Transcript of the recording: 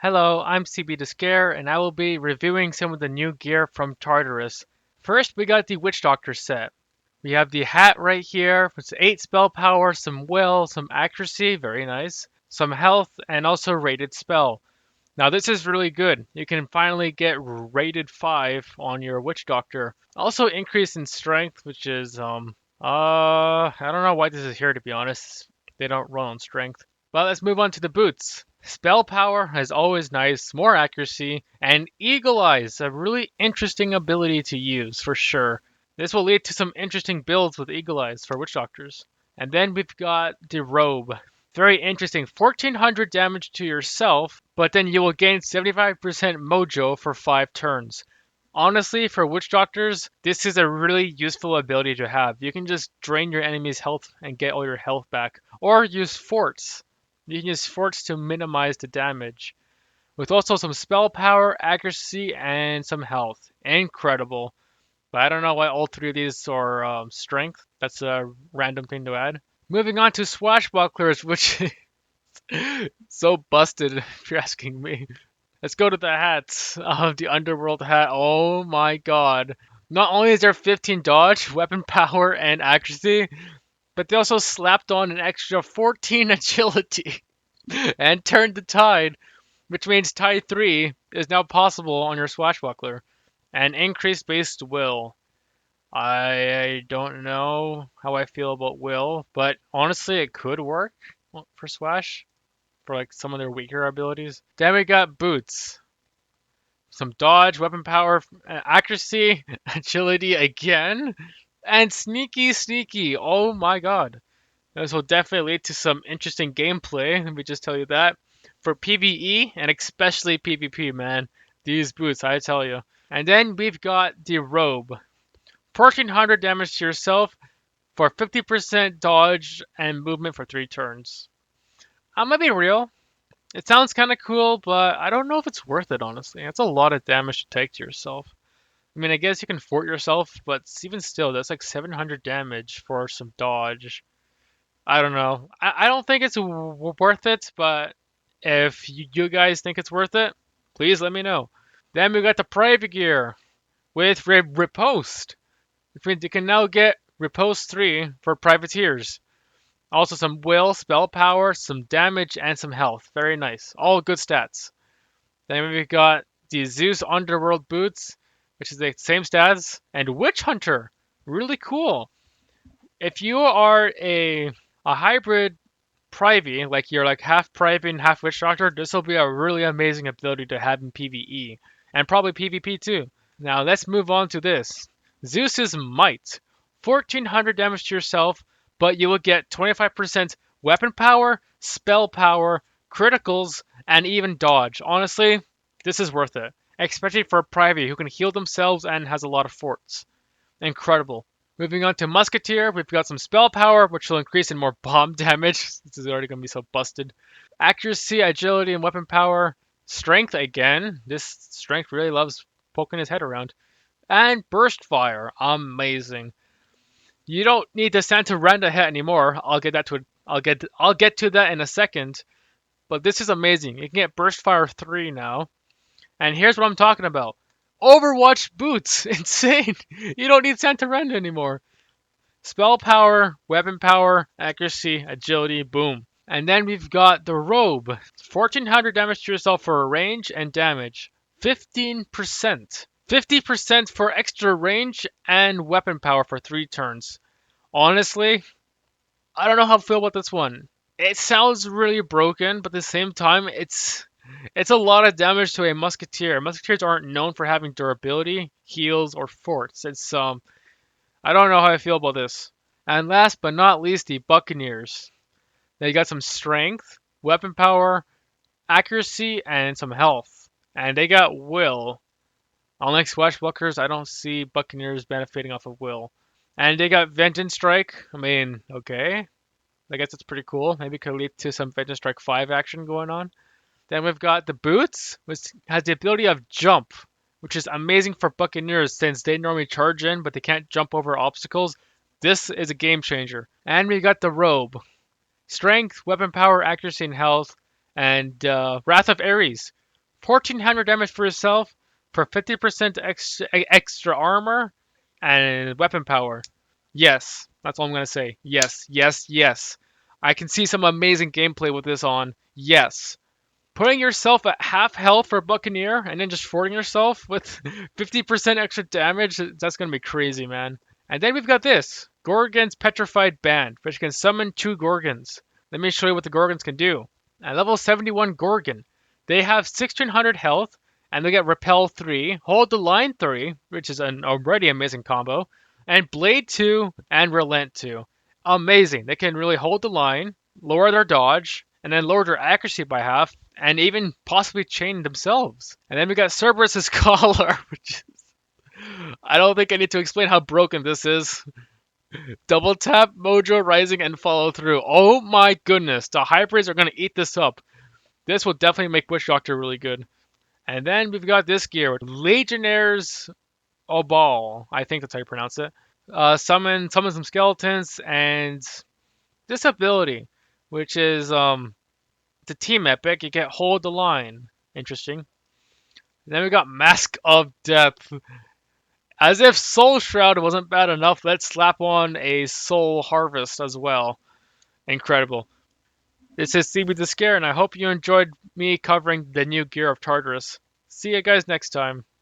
Hello, I'm CB the Scare, and I will be reviewing some of the new gear from Tartarus. First, we got the Witch Doctor set. We have the hat right here, with 8 spell power, some will, some accuracy, very nice, some health, and also rated spell. Now this is really good. You can finally get rated 5 on your Witch Doctor. Also increase in strength, which is, I don't know why this is here to be honest. They don't run on strength. But let's move on to the boots. Spell power is always nice, more accuracy, and Eagle Eyes, a really interesting ability to use for sure. This will lead to some interesting builds with Eagle Eyes for Witch Doctors. And then we've got the robe. Very interesting. 1400 damage to yourself, but then you will gain 75% mojo for 5 turns. Honestly, for Witch Doctors, this is a really useful ability to have. You can just drain your enemy's health and get all your health back. Or use forts. You can use forts to minimize the damage. With also some spell power, accuracy, and some health. Incredible. But I don't know why all three of these are strength. That's a random thing to add. Moving on to Swashbucklers, which is so busted if you're asking me. Let's go to the hats. The Underworld hat. Oh my god. Not only is there 15 dodge, weapon power, and accuracy, but they also slapped on an extra 14 agility and turned the tide, which means tide 3 is now possible on your Swashbuckler. And increased based will. I don't know how I feel about will, but honestly, it could work for Swash for like some of their weaker abilities. Then we got boots. Some dodge, weapon power, accuracy, agility again, and sneaky. Oh my god. This will definitely lead to some interesting gameplay, let me just tell you that. For PvE and especially PvP, man. These boots, I tell you. And then we've got the robe. 1400 damage to yourself for 50% dodge and movement for 3 turns. I'm gonna be real. It sounds kind of cool, but I don't know if it's worth it, honestly. It's a lot of damage to take to yourself. I mean, I guess you can fort yourself, but even still, that's like 700 damage for some dodge. I don't know. I don't think it's worth it, but if you guys think it's worth it, please let me know. Then we got the private gear with riposte, which means you can now get riposte 3 for privateers. Also some will, spell power, some damage, and some health. Very nice. All good stats. Then we've got the Zeus Underworld Boots, which is the same stats, and Witch Hunter. Really cool. If you are a hybrid privy, like you're like half privy and half witch doctor, this will be a really amazing ability to have in PvE. And probably PvP too. Now let's move on to this. Zeus's Might. 1400 damage to yourself, but you will get 25% weapon power, spell power, criticals, and even dodge. Honestly, this is worth it. Especially for a privy who can heal themselves and has a lot of forts. Incredible. Moving on to Musketeer, we've got some spell power, which will increase in more bomb damage. This is already going to be so busted. Accuracy, agility, and weapon power. Strength again. This strength really loves poking his head around. And burst fire. Amazing. You don't need the Santa Randa hat anymore. I'll get to that in a second. But this is amazing. You can get burst fire 3 now. And here's what I'm talking about. Overwatch boots. Insane. You don't need Santarenda anymore. Spell power, weapon power, accuracy, agility, boom. And then we've got the robe. 1400 damage to yourself for range and damage. 15%. 50% for extra range and weapon power for 3 turns. Honestly, I don't know how I feel about this one. It sounds really broken, but at the same time, it's a lot of damage to a musketeer. Musketeers aren't known for having durability, heals, or forts. I don't know how I feel about this. And last but not least, the Buccaneers. They got some strength, weapon power, accuracy, and some health. And they got will. Unlike Swashbucklers, I don't see Buccaneers benefiting off of will. And they got Vengeance Strike. I mean, okay. I guess it's pretty cool. Maybe it could lead to some Vengeance Strike 5 action going on. Then we've got the Boots, which has the ability of Jump, which is amazing for Buccaneers since they normally charge in, but they can't jump over obstacles. This is a game changer. And we got the Robe. Strength, weapon power, accuracy, and health. And Wrath of Ares. 1400 damage for yourself for 50% extra armor and weapon power. Yes, that's all I'm gonna say. Yes, yes, yes. I can see some amazing gameplay with this on. Yes. Putting yourself at half health for Buccaneer and then just forting yourself with 50% extra damage, that's gonna be crazy, man. And then we've got this Gorgon's Petrified Band, which can summon 2 Gorgons. Let me show you what the Gorgons can do. At level 71 Gorgon, they have 1600 health, and they get Repel 3, Hold the Line 3, which is an already amazing combo, and Blade 2 and Relent 2. Amazing. They can really hold the line, lower their dodge, and then lower their accuracy by half, and even possibly chain themselves. And then we got Cerberus's Collar, which I don't think I need to explain how broken this is. Double tap, Mojo Rising, and follow through. Oh my goodness, the hybrids are going to eat this up. This will definitely make Witch Doctor really good. And then we've got this gear with Legionnaire's Obal. I think that's how you pronounce it. Summon some skeletons, and this ability, which is the team epic, you get Hold the Line. Interesting. And then we got Mask of Death. As if Soul Shroud wasn't bad enough, let's slap on a Soul Harvest as well. Incredible. This is CB the Scare, and I hope you enjoyed me covering the new gear of Tartarus. See you guys next time.